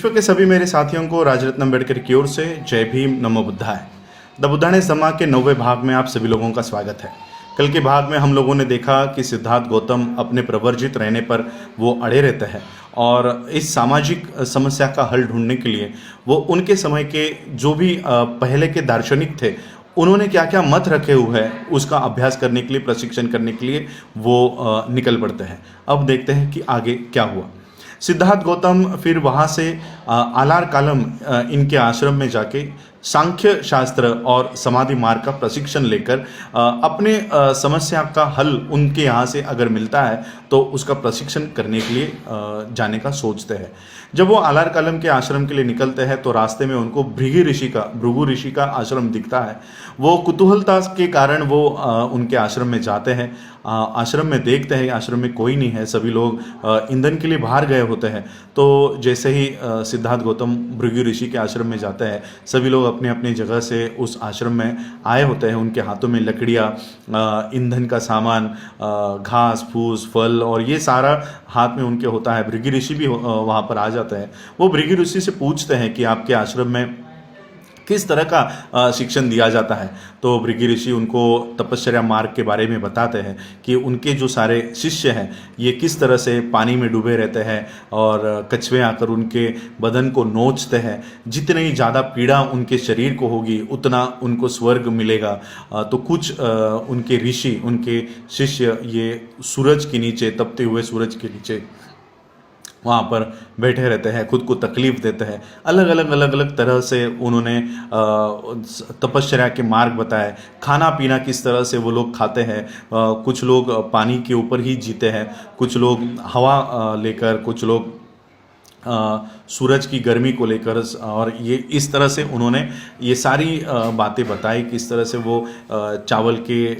विश्व के सभी मेरे साथियों को राजरत्न अम्बेडकर की ओर से जय भीम नमो बुद्धाय। द बुद्धाने समा के 90वें भाग में आप सभी लोगों का स्वागत है। कल के भाग में हम लोगों ने देखा कि सिद्धार्थ गौतम अपने प्रवर्जित रहने पर वो अड़े रहते हैं और इस सामाजिक समस्या का हल ढूंढने के लिए वो उनके समय के जो भी पहले के दार्शनिक थे उन्होंने क्या क्या मत रखे हुए हैं उसका अभ्यास करने के लिए, प्रशिक्षण करने के लिए वो निकल पड़ते हैं। अब देखते हैं कि आगे क्या हुआ। सिद्धार्थ गौतम फिर वहाँ से आलार कालम इनके आश्रम में जाके सांख्य शास्त्र और समाधि मार्ग का प्रशिक्षण लेकर अपने समस्या का हल उनके यहाँ से अगर मिलता है तो उसका प्रशिक्षण करने के लिए जाने का सोचते हैं। जब वो आलार कालम के आश्रम के लिए निकलते हैं तो रास्ते में उनको भृगु ऋषि का आश्रम दिखता है। वो कुतूहलता के कारण वो उनके आश्रम में जाते हैं। आश्रम में देखते हैं आश्रम में कोई नहीं है, सभी लोग ईंधन के लिए बाहर गए होते हैं। तो जैसे ही सिद्धार्थ गौतम भृगु ऋषि के आश्रम में जाते हैं, सभी लोग अपने अपने जगह से उस आश्रम में आए होते हैं। उनके हाथों में लकड़ियाँ, ईंधन का सामान, घास फूस, फल और ये सारा हाथ में उनके होता है। भृगु ऋषि भी वहाँ पर आ जाते हैं। वो भृगु ऋषि से पूछते हैं कि आपके आश्रम में किस तरह का शिक्षण दिया जाता है। तो भृगु ऋषि उनको तपश्चर्या मार्ग के बारे में बताते हैं कि उनके जो सारे शिष्य हैं ये किस तरह से पानी में डूबे रहते हैं और कछुए आकर उनके बदन को नोचते हैं। जितनी ज़्यादा पीड़ा उनके शरीर को होगी उतना उनको स्वर्ग मिलेगा। तो कुछ उनके ऋषि, उनके शिष्य ये सूरज के नीचे, तपते हुए सूरज के नीचे वहाँ पर बैठे रहते हैं, खुद को तकलीफ देते हैं। अलग अलग तरह से उन्होंने तपश्चर्या के मार्ग बताए। खाना पीना किस तरह से वो लोग खाते हैं। कुछ लोग पानी के ऊपर ही जीते हैं, कुछ लोग हवा लेकर, कुछ लोग सूरज की गर्मी को लेकर, और ये इस तरह से उन्होंने ये सारी बातें बताई। किस तरह से वो चावल के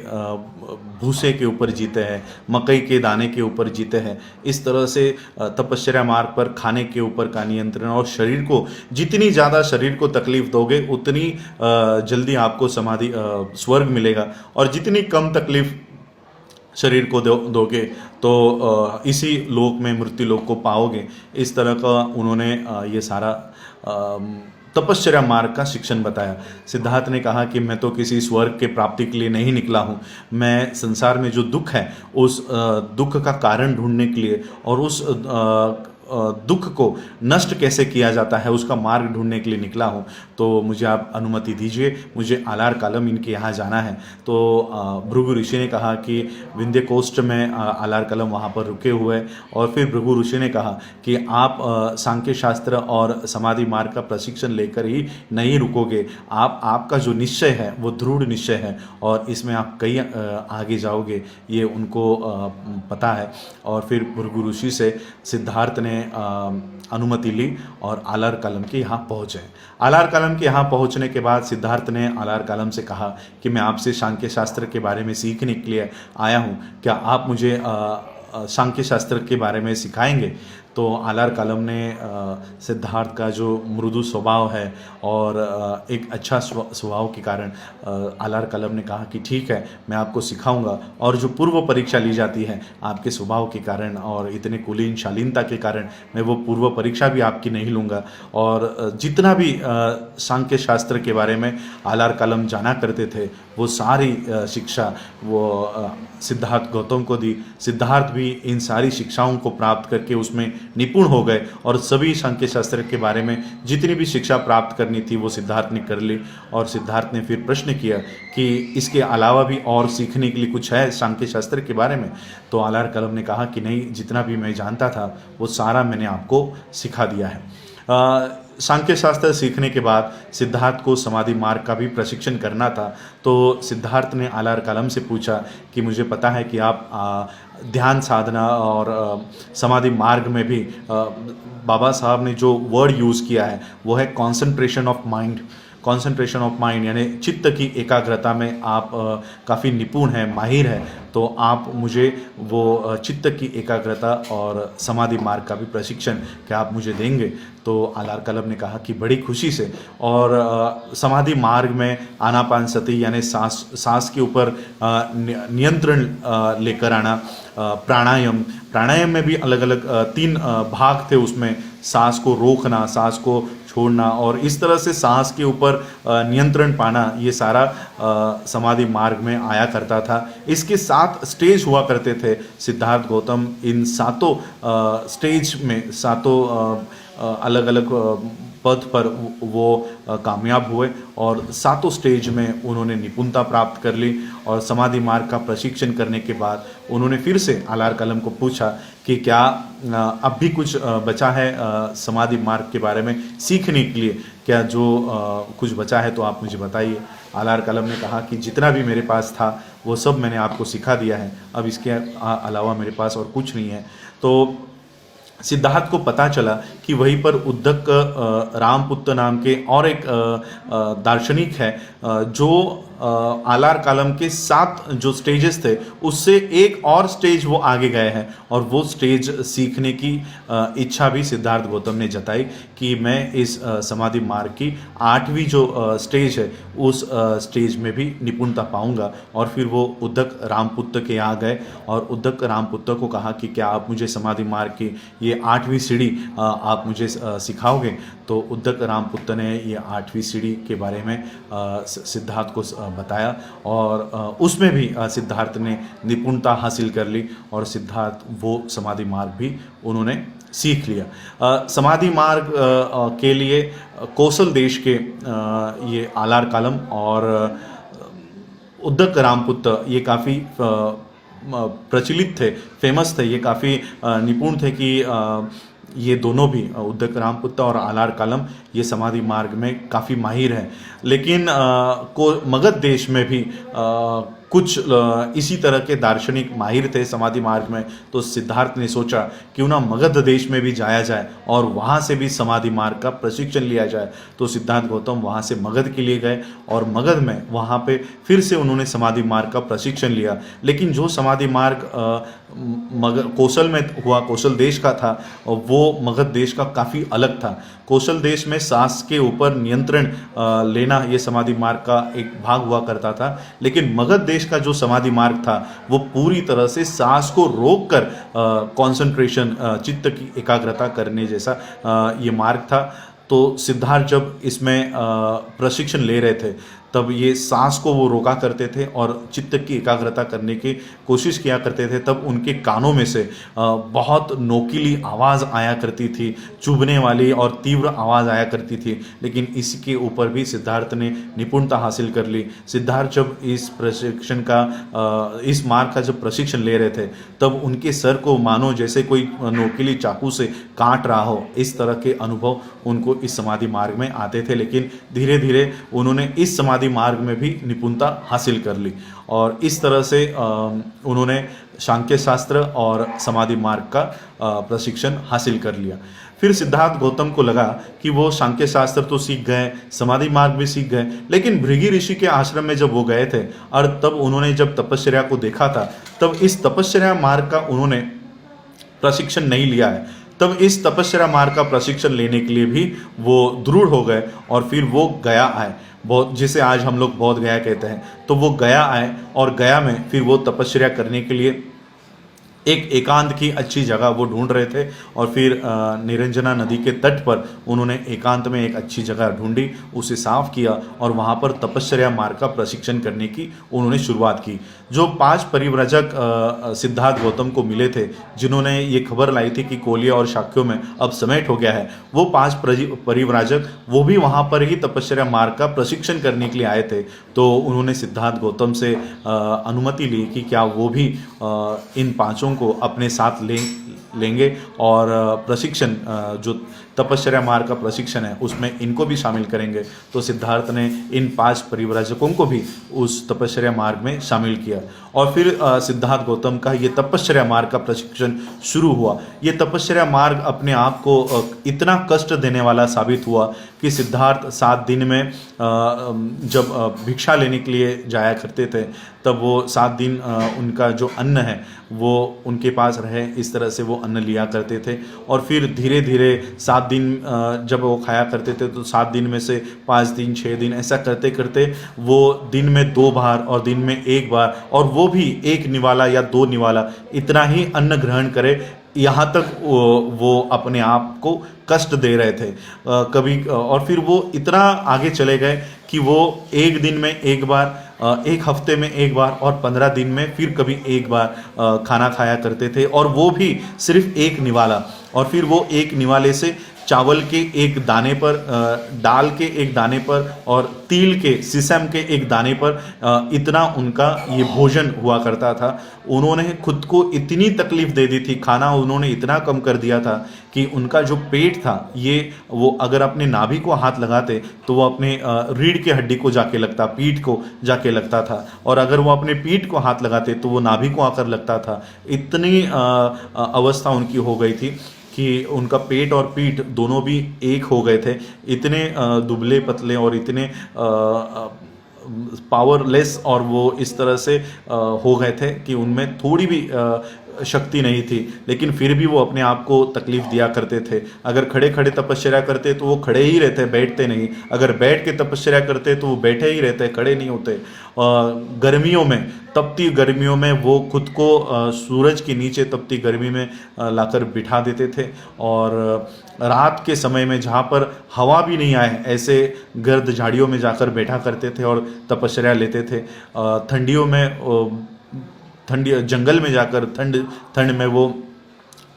भूसे के ऊपर जीते हैं, मकई के दाने के ऊपर जीते हैं। इस तरह से तपश्चर्या मार्ग पर खाने के ऊपर का नियंत्रण, और शरीर को जितनी ज़्यादा शरीर को तकलीफ दोगे उतनी जल्दी आपको समाधि स्वर्ग मिलेगा, और जितनी कम तकलीफ शरीर को दोगे तो इसी लोक में मृत्यु लोक को पाओगे। इस तरह का उन्होंने ये सारा तपश्चर्या मार्ग का शिक्षण बताया। सिद्धार्थ ने कहा कि मैं तो किसी स्वर्ग के प्राप्ति के लिए नहीं निकला हूँ, मैं संसार में जो दुख है उस दुख का कारण ढूंढने के लिए और उस दुख को नष्ट कैसे किया जाता है उसका मार्ग ढूंढने के लिए निकला हूँ। तो मुझे आप अनुमति दीजिए, मुझे आलार कालम इनके यहाँ जाना है। तो भृगु ऋषि ने कहा कि विंध्य कोष्ठ में आलार कालम वहाँ पर रुके हुए, और फिर भृगु ऋषि ने कहा कि आप सांख्य शास्त्र और समाधि मार्ग का प्रशिक्षण लेकर ही नहीं रुकोगे, आपका जो निश्चय है वो दृढ़ निश्चय है और इसमें आप कहीं आगे जाओगे, ये उनको पता है। और फिर भृगु ऋषि से सिद्धार्थ ने अनुमति ली और आलार कालम के यहाँ पहुँचे। आलार कालम के यहाँ पहुँचने के बाद सिद्धार्थ ने आलार कालम से कहा कि मैं आपसे सांख्य शास्त्र के बारे में सीखने के लिए आया हूँ, क्या आप मुझे सांख्य शास्त्र के बारे में सिखाएंगे। तो आलार कालम ने सिद्धार्थ का जो मृदु स्वभाव है और एक अच्छा स्वभाव के कारण आलार कालम ने कहा कि ठीक है, मैं आपको सिखाऊंगा, और जो पूर्व परीक्षा ली जाती है आपके स्वभाव के कारण और इतने कुलीन शालीनता के कारण मैं वो पूर्व परीक्षा भी आपकी नहीं लूँगा। और जितना भी सांख्य शास्त्र के बारे में आलार कालम जाना करते थे वो सारी शिक्षा वो सिद्धार्थ गौतम को दी। सिद्धार्थ भी इन सारी शिक्षाओं को प्राप्त करके उसमें निपुण हो गए और सभी सांख्य शास्त्र के बारे में जितनी भी शिक्षा प्राप्त करनी थी वो सिद्धार्थ ने कर ली। और सिद्धार्थ ने फिर प्रश्न किया कि इसके अलावा भी और सीखने के लिए कुछ है सांख्य शास्त्र के बारे में। तो आलार कालम ने कहा कि नहीं, जितना भी मैं जानता था वो सारा मैंने आपको सिखा दिया है। सांख्य शास्त्र सीखने के बाद सिद्धार्थ को समाधि मार्ग का भी प्रशिक्षण करना था। तो सिद्धार्थ ने आलार कालम से पूछा कि मुझे पता है कि आप ध्यान साधना और समाधि मार्ग में भी बाबा साहब ने जो वर्ड यूज़ किया है वो है concentration of mind. Concentration of mind यानी चित्त की एकाग्रता में आप काफ़ी निपुण हैं, माहिर हैं। तो आप मुझे वो चित्त की एकाग्रता और समाधि मार्ग का भी प्रशिक्षण क्या आप मुझे देंगे। तो आलार कालम ने कहा कि बड़ी खुशी से। और समाधि मार्ग में आनापान सती यानी सांस के ऊपर नियंत्रण लेकर आना, प्राणायाम में भी अलग अलग 3 भाग थे उसमें। सांस को रोकना, सांस को छोड़ना और इस तरह से सांस के ऊपर नियंत्रण पाना, ये सारा समाधि मार्ग में आया करता था। इसके 7 स्टेज हुआ करते थे। सिद्धार्थ गौतम इन 7 स्टेज में, 7 अलग अलग पद पर वो कामयाब हुए और 7 स्टेज में उन्होंने निपुणता प्राप्त कर ली। और समाधि मार्ग का प्रशिक्षण करने के बाद उन्होंने फिर से आलार कलम को पूछा कि क्या अब भी कुछ बचा है समाधि मार्ग के बारे में सीखने के लिए, क्या जो कुछ बचा है तो आप मुझे बताइए। आलार कलम ने कहा कि जितना भी मेरे पास था वो सब मैंने आपको सिखा दिया है, अब इसके अलावा मेरे पास और कुछ नहीं है। तो सिद्धार्थ को पता चला कि वहीं पर उद्दक रामपुत्र नाम के और एक दार्शनिक है जो आलार कालम के 7 जो स्टेजेस थे उससे एक और स्टेज वो आगे गए हैं और वो स्टेज सीखने की इच्छा भी सिद्धार्थ गौतम ने जताई कि मैं इस समाधि मार्ग की 8वीं जो स्टेज है उस स्टेज में भी निपुणता पाऊंगा। और फिर वो उद्दक रामपुत्र के यहाँ गए और उद्दक रामपुत्र को कहा कि क्या आप मुझे समाधि मार्ग की ये 8वीं सीढ़ी आप मुझे सिखाओगे। तो उद्दक रामपुत्र ने ये 8वीं सीढ़ी के बारे में सिद्धार्थ को बताया और उसमें भी सिद्धार्थ ने निपुणता हासिल कर ली और सिद्धार्थ वो समाधि मार्ग भी उन्होंने सीख लिया। समाधि मार्ग के लिए कौशल देश के ये आलार कालम और उद्दक रामपुत्र ये काफ़ी प्रचलित थे, फेमस थे, ये काफ़ी निपुण थे कि ये दोनों भी उद्दक रामपुत्र और आलार कालम ये समाधि मार्ग में काफ़ी माहिर हैं। लेकिन मगध देश में भी कुछ इसी तरह के दार्शनिक माहिर थे समाधि मार्ग में। तो सिद्धार्थ ने सोचा क्यों ना मगध देश में भी जाया जाए और वहाँ से भी समाधि मार्ग का प्रशिक्षण लिया जाए। तो सिद्धार्थ गौतम वहाँ से मगध के लिए गए और मगध में वहाँ पे फिर से उन्होंने समाधि मार्ग का प्रशिक्षण लिया। लेकिन जो समाधि मार्ग कौशल में हुआ, कौशल देश का था, वो मगध देश का काफ़ी अलग था। कौशल देश में सांस के ऊपर नियंत्रण लेना ये समाधि मार्ग का एक भाग हुआ करता था। लेकिन मगध देश का जो समाधि मार्ग था वो पूरी तरह से सांस को रोककर कंसंट्रेशन, चित्त की एकाग्रता करने जैसा ये मार्ग था। तो सिद्धार्थ जब इसमें प्रशिक्षण ले रहे थे तब ये सांस को वो रोका करते थे और चित्त की एकाग्रता करने की कोशिश किया करते थे। तब उनके कानों में से बहुत नोकीली आवाज़ आया करती थी, चुभने वाली और तीव्र आवाज़ आया करती थी। लेकिन इसके ऊपर भी सिद्धार्थ ने निपुणता हासिल कर ली। सिद्धार्थ जब इस प्रशिक्षण का इस मार्ग का जब प्रशिक्षण ले रहे थे तब उनके सर को मानो जैसे कोई नोकीली चाकू से काट रहा हो, इस तरह के अनुभव उनको इस समाधि मार्ग में आते थे। लेकिन धीरे धीरे उन्होंने इस समाधि मार्ग में भी निपुणता हासिल कर ली और इस तरह से उन्होंने सांख्य शास्त्र और समाधि मार्ग का प्रशिक्षण हासिल कर लिया। फिर सिद्धार्थ गौतम को लगा कि वो सांख्य शास्त्र तो सीख गए, समाधि मार्ग भी सीख गए, लेकिन भृगु ऋषि के आश्रम में जब वो गए थे और तब उन्होंने जब तपश्चर्या को देखा था तब इस तपश्चर्या मार्ग का उन्होंने प्रशिक्षण नहीं लिया है। तब इस तपस्या मार्ग का प्रशिक्षण लेने के लिए भी वो दृढ़ हो गए और फिर वो गया आए, बहुत जिसे आज हम लोग बौद्ध गया कहते हैं। तो वो गया आए और गया में फिर वो तपस्या करने के लिए एक एकांत की अच्छी जगह वो ढूंढ रहे थे और फिर निरंजना नदी के तट पर उन्होंने एकांत में एक अच्छी जगह ढूंढी, उसे साफ किया और वहाँ पर तपश्चर्या मार्ग का प्रशिक्षण करने की उन्होंने शुरुआत की। जो 5 परिव्राजक सिद्धार्थ गौतम को मिले थे, जिन्होंने ये खबर लाई थी कि कोलिया और शाक्यों में अब समेट हो गया है, वो 5 परिव्राजक वो भी वहाँ पर ही तपश्चर्या मार्ग का प्रशिक्षण करने के लिए आए थे। तो उन्होंने सिद्धार्थ गौतम से अनुमति ली कि क्या वो भी इन 5 को अपने साथ लेंगे और प्रशिक्षण जो तपश्चर्या मार्ग का प्रशिक्षण है उसमें इनको भी शामिल करेंगे। तो सिद्धार्थ ने इन 5 परिव्राजकों को भी उस तपश्चर्या मार्ग में शामिल किया और फिर सिद्धार्थ गौतम का ये तपश्चर्या मार्ग का प्रशिक्षण शुरू हुआ। ये तपश्चर्या मार्ग अपने आप को इतना कष्ट देने वाला साबित हुआ कि सिद्धार्थ 7 दिन में जब भिक्षा लेने के लिए जाया करते थे तब वो 7 दिन उनका जो अन्न है वो उनके पास रहे, इस तरह से वो अन्न लिया करते थे। और फिर धीरे धीरे 7 दिन जब वो खाया करते थे तो 7 दिन में से 5 दिन 6 दिन ऐसा करते करते वो दिन में 2 बार और दिन में 1 बार, और वो भी 1 निवाला या 2 निवाला, इतना ही अन्न ग्रहण करे। यहाँ तक वो अपने आप को कष्ट दे रहे थे कभी। और फिर वो इतना आगे चले गए कि वो 1 दिन में 1 बार, 1 हफ्ते में 1 बार और 15 दिन में फिर कभी 1 बार खाना खाया करते थे, और वो भी सिर्फ 1 निवाला। और फिर वो 1 निवाले से चावल के 1 दाने पर, दाल के 1 दाने पर और तिल के, सिसम के 1 दाने पर इतना उनका ये भोजन हुआ करता था। उन्होंने खुद को इतनी तकलीफ दे दी थी, खाना उन्होंने इतना कम कर दिया था कि उनका जो पेट था ये, वो अगर अपने नाभि को हाथ लगाते तो वो अपने रीढ़ के हड्डी को जाके लगता, पीठ को जाके लगता था, और अगर वो अपने पीठ को हाथ लगाते तो वो नाभि को आकर लगता था। इतनी अवस्था उनकी हो गई थी कि उनका पेट और पीठ दोनों भी एक हो गए थे। इतने दुबले पतले और इतने पावरलेस और वो इस तरह से हो गए थे कि उनमें थोड़ी भी शक्ति नहीं थी, लेकिन फिर भी वो अपने आप को तकलीफ दिया करते थे। अगर खड़े खड़े तपस्या करते तो वो खड़े ही रहते, बैठते नहीं। अगर बैठ के तपस्या करते तो वो बैठे ही रहते, खड़े नहीं होते। गर्मियों में, तपती गर्मियों में वो खुद को सूरज के नीचे तपती गर्मी में लाकर बिठा देते थे, और रात के समय में जहाँ पर हवा भी नहीं आए ऐसे गर्द झाड़ियों में जाकर बैठा करते थे और तपस्या लेते थे। ठंडियों में ठंडी जंगल में जाकर ठंड में वो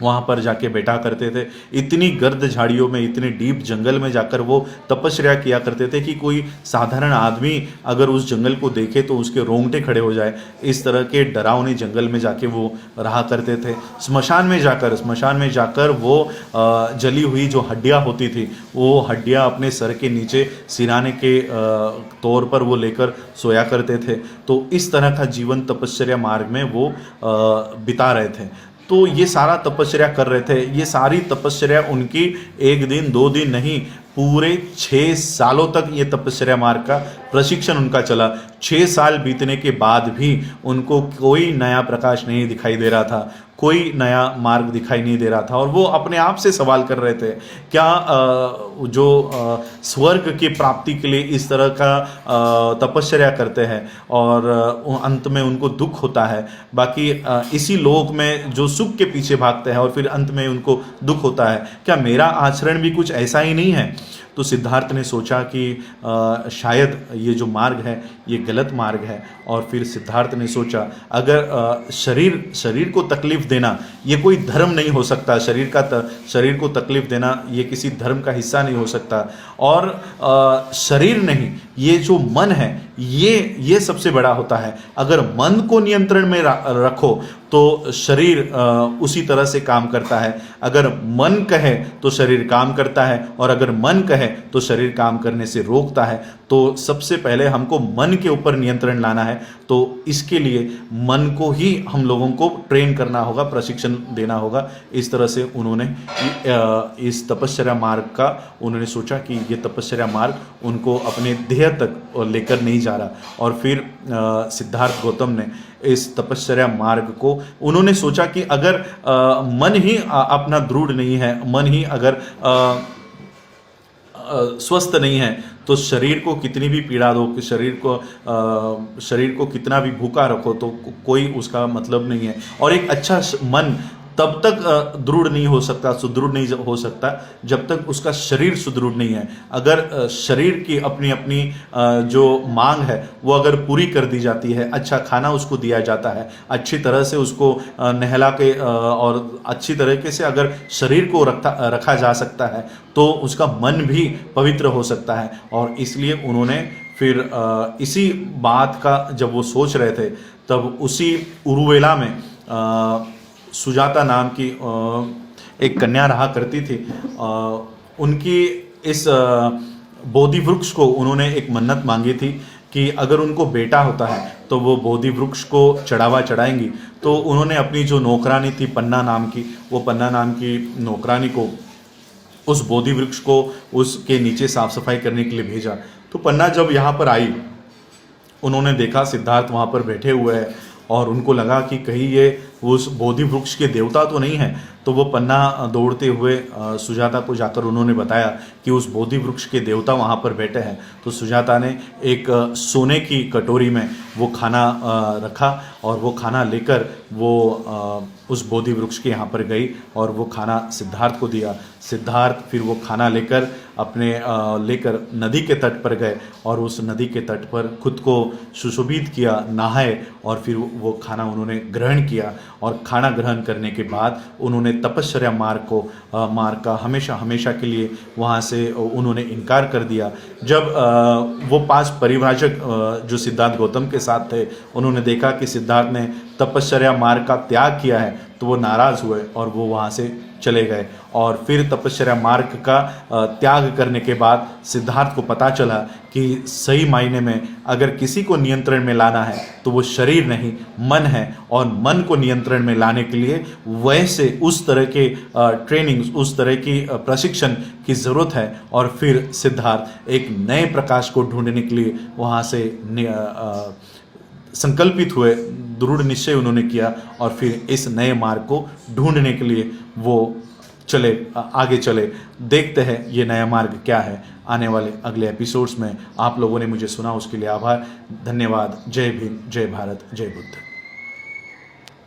वहाँ पर जाके बैठा करते थे। इतनी गर्द झाड़ियों में, इतने डीप जंगल में जाकर वो तपस्या किया करते थे कि कोई साधारण आदमी अगर उस जंगल को देखे तो उसके रोंगटे खड़े हो जाए। इस तरह के डरावने जंगल में जाके वो रहा करते थे। स्मशान में जाकर वो जली हुई जो हड्डियाँ होती थी वो हड्डियाँ अपने सर के नीचे सिराने के तौर पर वो लेकर सोया करते थे। तो इस तरह का जीवन तपस्या मार्ग में वो बिता रहे थे। तो ये सारा तपस्या कर रहे थे। ये सारी तपस्या उनकी 1 दिन 2 दिन नहीं, पूरे 6 सालों तक ये तपस्या मार्ग का प्रशिक्षण उनका चला। 6 साल बीतने के बाद भी उनको कोई नया प्रकाश नहीं दिखाई दे रहा था, कोई नया मार्ग दिखाई नहीं दे रहा था। और वो अपने आप से सवाल कर रहे थे, क्या जो स्वर्ग की प्राप्ति के लिए इस तरह का तपस्या करते हैं और अंत में उनको दुख होता है, बाकी इसी लोक में जो सुख के पीछे भागते हैं और फिर अंत में उनको दुख होता है, क्या मेरा आचरण भी कुछ ऐसा ही नहीं है? तो सिद्धार्थ ने सोचा कि शायद ये जो मार्ग है ये गलत मार्ग है। और फिर सिद्धार्थ ने सोचा, अगर शरीर को तकलीफ देना ये कोई धर्म नहीं हो सकता, शरीर को तकलीफ देना ये किसी धर्म का हिस्सा नहीं हो सकता, और शरीर नहीं, ये जो मन है ये सबसे बड़ा होता है। अगर मन को नियंत्रण में रखो तो शरीर उसी तरह से काम करता है। अगर मन कहे तो शरीर काम करता है, और अगर मन कहे तो शरीर काम करने से रोकता है। तो सबसे पहले हमको मन के ऊपर नियंत्रण लाना है, तो इसके लिए मन को ही हम लोगों को ट्रेन करना होगा, प्रशिक्षण देना होगा। इस तरह से उन्होंने इस तपस्या मार्ग का उन्होंने सोचा कि ये तपस्या मार्ग उनको अपने ध्येय तक लेकर नहीं जा रहा। और फिर सिद्धार्थ गौतम ने इस तपस्या मार्ग को उन्होंने सोचा कि अगर मन ही अपना दृढ़ नहीं है, मन ही अगर स्वस्थ नहीं है, तो शरीर को कितनी भी पीड़ा दो, कि शरीर को कितना भी भूखा रखो तो कोई उसका मतलब नहीं है। और एक अच्छा मन तब तक दृढ़ नहीं हो सकता, सुदृढ़ नहीं हो सकता, जब तक उसका शरीर सुदृढ़ नहीं है। अगर शरीर की अपनी अपनी जो मांग है वो अगर पूरी कर दी जाती है, अच्छा खाना उसको दिया जाता है, अच्छी तरह से उसको नहला के और अच्छी तरीके से अगर शरीर को रखा जा सकता है, तो उसका मन भी पवित्र हो सकता है। और इसलिए उन्होंने फिर इसी बात का जब वो सोच रहे थे, तब उसी उरुवेला में सुजाता नाम की एक कन्या रहा करती थी। उनकी इस बोधि वृक्ष को उन्होंने एक मन्नत मांगी थी कि अगर उनको बेटा होता है तो वो बोधि वृक्ष को चढ़ावा चढ़ाएंगी। तो उन्होंने अपनी जो नौकरानी थी पन्ना नाम की, वो पन्ना नाम की नौकरानी को उस बोधि वृक्ष को उसके नीचे साफ सफाई करने के लिए भेजा। तो पन्ना जब यहाँ पर आई उन्होंने देखा सिद्धार्थ वहाँ पर बैठे हुए हैं और उनको लगा कि कहीं ये उस बोधि वृक्ष के देवता तो नहीं है। तो वो पन्ना दौड़ते हुए सुजाता को जाकर उन्होंने बताया कि उस बोधि वृक्ष के देवता वहाँ पर बैठे हैं। तो सुजाता ने एक सोने की कटोरी में वो खाना रखा और वो खाना लेकर वो उस बोधि वृक्ष के यहाँ पर गई और वो खाना सिद्धार्थ को दिया। सिद्धार्थ फिर वो खाना लेकर लेकर नदी के तट पर गए और उस नदी के तट पर खुद को सुशोभित किया, नहाए और फिर वो खाना उन्होंने ग्रहण किया। और खाना ग्रहण करने के बाद उन्होंने तपश्चर्या मार्ग का हमेशा के लिए वहाँ से उन्होंने इनकार कर दिया। जब वो 5 परिव्राजक जो सिद्धार्थ गौतम के साथ थे उन्होंने देखा कि सिद्धार्थ ने तपश्चर्या मार्ग का त्याग किया है तो वो नाराज़ हुए और वो वहाँ से चले गए। और फिर तपश्चर्या मार्ग का त्याग करने के बाद सिद्धार्थ को पता चला कि सही मायने में अगर किसी को नियंत्रण में लाना है तो वो शरीर नहीं मन है, और मन को नियंत्रण में लाने के लिए वैसे उस तरह के ट्रेनिंग, उस तरह की प्रशिक्षण की ज़रूरत है। और फिर सिद्धार्थ एक नए प्रकाश को ढूंढने के लिए वहाँ से संकल्पित हुए, दृढ़ निश्चय उन्होंने किया और फिर इस नए मार्ग को ढूंढने के लिए वो आगे चले। देखते हैं ये नया मार्ग क्या है। आने वाले अगले एपिसोड्स में आप लोगों ने मुझे सुना उसके लिए आभार, धन्यवाद। जय भीम, जय भारत, जय बुद्ध।